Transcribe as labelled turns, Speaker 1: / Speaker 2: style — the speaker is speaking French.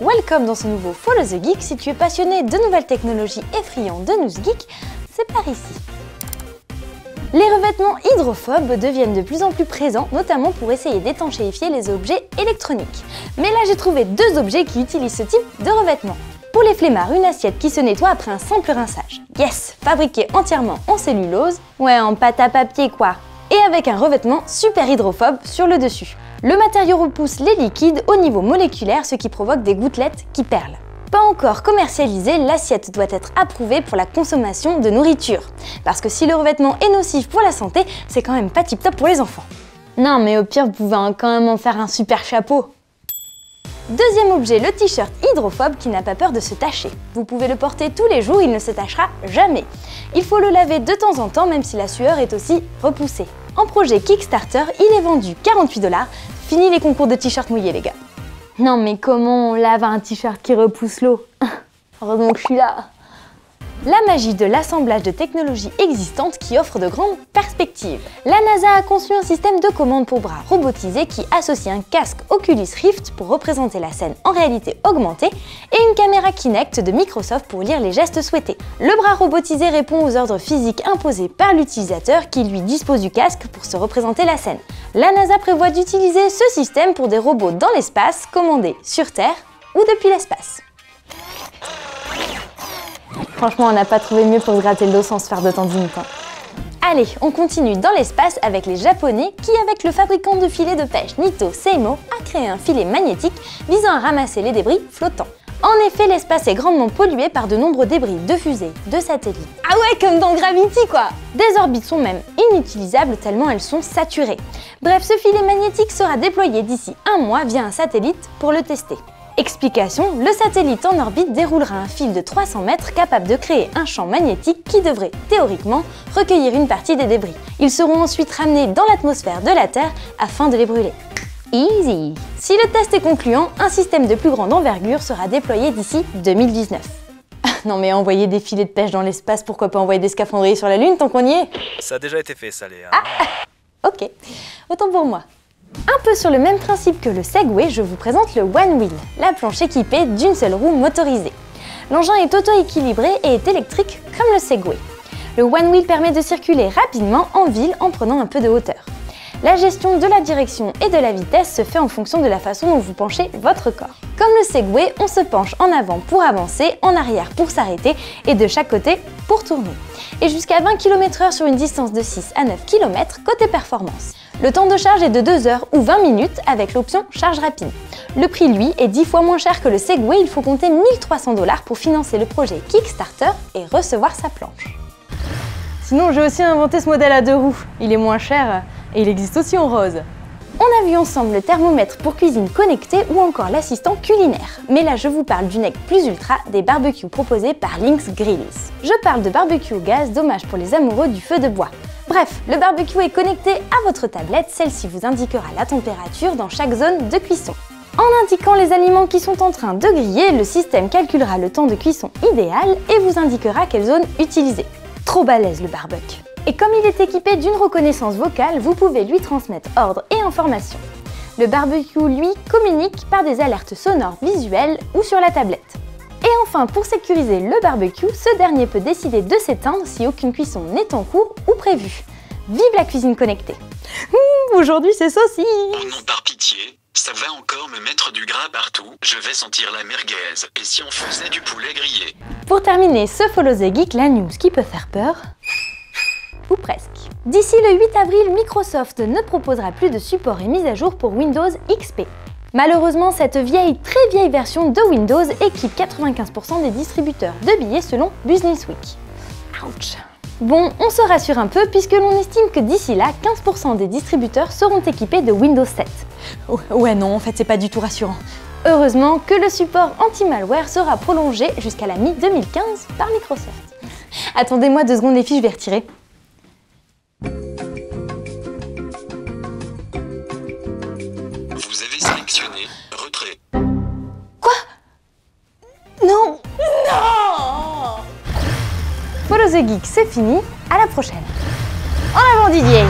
Speaker 1: Welcome dans ce nouveau Follow the Geek. Si tu es passionné de nouvelles technologies et friand de news geek, c'est par ici. Les revêtements hydrophobes deviennent de plus en plus présents, notamment pour essayer d'étanchéifier les objets électroniques. Mais là j'ai trouvé deux objets qui utilisent ce type de revêtement. Pour les flemmards, une assiette qui se nettoie après un simple rinçage. Yes, fabriquée entièrement en cellulose, ouais en pâte à papier quoi. Et avec un revêtement super hydrophobe sur le dessus. Le matériau repousse les liquides au niveau moléculaire, ce qui provoque des gouttelettes qui perlent. Pas encore commercialisée, l'assiette doit être approuvée pour la consommation de nourriture. Parce que si le revêtement est nocif pour la santé, c'est quand même pas tip top pour les enfants. Non mais au pire, vous pouvez quand même en faire un super chapeau. Deuxième objet, le t-shirt hydrophobe qui n'a pas peur de se tacher. Vous pouvez le porter tous les jours, il ne se tachera jamais. Il faut le laver de temps en temps, même si la sueur est aussi repoussée. En projet Kickstarter, il est vendu 48 $. Fini les concours de t-shirts mouillés les gars. Non mais comment on lave un t-shirt qui repousse l'eau? Heureusement que je suis là. La magie de l'assemblage de technologies existantes qui offre de grandes perspectives. La NASA a conçu un système de commande pour bras robotisé qui associe un casque Oculus Rift pour représenter la scène en réalité augmentée et une caméra Kinect de Microsoft pour lire les gestes souhaités. Le bras robotisé répond aux ordres physiques imposés par l'utilisateur qui lui dispose du casque pour se représenter la scène. La NASA prévoit d'utiliser ce système pour des robots dans l'espace, commandés sur Terre ou depuis l'espace. Franchement, on n'a pas trouvé mieux pour se gratter le dos sans se faire de tendinite. Allez, on continue dans l'espace avec les Japonais qui, avec le fabricant de filets de pêche Nitto Seimo, a créé un filet magnétique visant à ramasser les débris flottants. En effet, l'espace est grandement pollué par de nombreux débris de fusées, de satellites. Ah ouais, comme dans Gravity quoi! Des orbites sont même inutilisables tellement elles sont saturées. Bref, ce filet magnétique sera déployé d'ici un mois via un satellite pour le tester. Explication, le satellite en orbite déroulera un fil de 300 mètres capable de créer un champ magnétique qui devrait, théoriquement, recueillir une partie des débris. Ils seront ensuite ramenés dans l'atmosphère de la Terre afin de les brûler. Easy! Si le test est concluant, un système de plus grande envergure sera déployé d'ici 2019. Non mais envoyer des filets de pêche dans l'espace, pourquoi pas envoyer des scaphandriers sur la Lune tant qu'on y est?
Speaker 2: Ça a déjà été fait ça Léa.
Speaker 1: Ah. Ok, autant pour moi. Un peu sur le même principe que le Segway, je vous présente le One Wheel, la planche équipée d'une seule roue motorisée. L'engin est auto-équilibré et est électrique comme le Segway. Le One Wheel permet de circuler rapidement en ville en prenant un peu de hauteur. La gestion de la direction et de la vitesse se fait en fonction de la façon dont vous penchez votre corps. Comme le Segway, on se penche en avant pour avancer, en arrière pour s'arrêter et de chaque côté pour tourner. Et jusqu'à 20 km/h sur une distance de 6 à 9 km côté performance. Le temps de charge est de 2 heures ou 20 minutes avec l'option charge rapide. Le prix, lui, est 10 fois moins cher que le Segway, il faut compter 1 300 $ pour financer le projet Kickstarter et recevoir sa planche. Sinon, j'ai aussi inventé ce modèle à 2 roues. Il est moins cher et il existe aussi en rose. On a vu ensemble le thermomètre pour cuisine connectée ou encore l'assistant culinaire. Mais là, je vous parle du nec plus ultra des barbecues proposés par Lynx Grills. Je parle de barbecue au gaz, dommage pour les amoureux du feu de bois. Bref, le barbecue est connecté à votre tablette, celle-ci vous indiquera la température dans chaque zone de cuisson. En indiquant les aliments qui sont en train de griller, le système calculera le temps de cuisson idéal et vous indiquera quelle zone utiliser. Trop balèze le barbecue. Et comme il est équipé d'une reconnaissance vocale, vous pouvez lui transmettre ordre et informations. Le barbecue, lui, communique par des alertes sonores visuelles ou sur la tablette. Et enfin, pour sécuriser le barbecue, ce dernier peut décider de s'éteindre si aucune cuisson n'est en cours ou prévue. Vive la cuisine connectée! Aujourd'hui c'est saucisse!
Speaker 3: Oh non, par pitié, ça va encore me mettre du gras partout, je vais sentir la merguez. Et si on faisait du poulet grillé?
Speaker 1: Pour terminer ce Follow the Geek, la news qui peut faire peur, ou presque. D'ici le 8 avril, Microsoft ne proposera plus de support et mise à jour pour Windows XP. Malheureusement, cette très vieille version de Windows équipe 95% des distributeurs de billets selon Business Week. Ouch. Bon, on se rassure un peu puisque l'on estime que d'ici là, 15% des distributeurs seront équipés de Windows 7. Ouais non, en fait c'est pas du tout rassurant. Heureusement que le support anti-malware sera prolongé jusqu'à la mi-2015 par Microsoft. Attendez-moi 2 secondes les filles, je vais retirer.
Speaker 3: Vous avez sélectionné retrait.
Speaker 1: Quoi? Non! Non! Follow the Geek, c'est fini, à la prochaine. En avant Didier!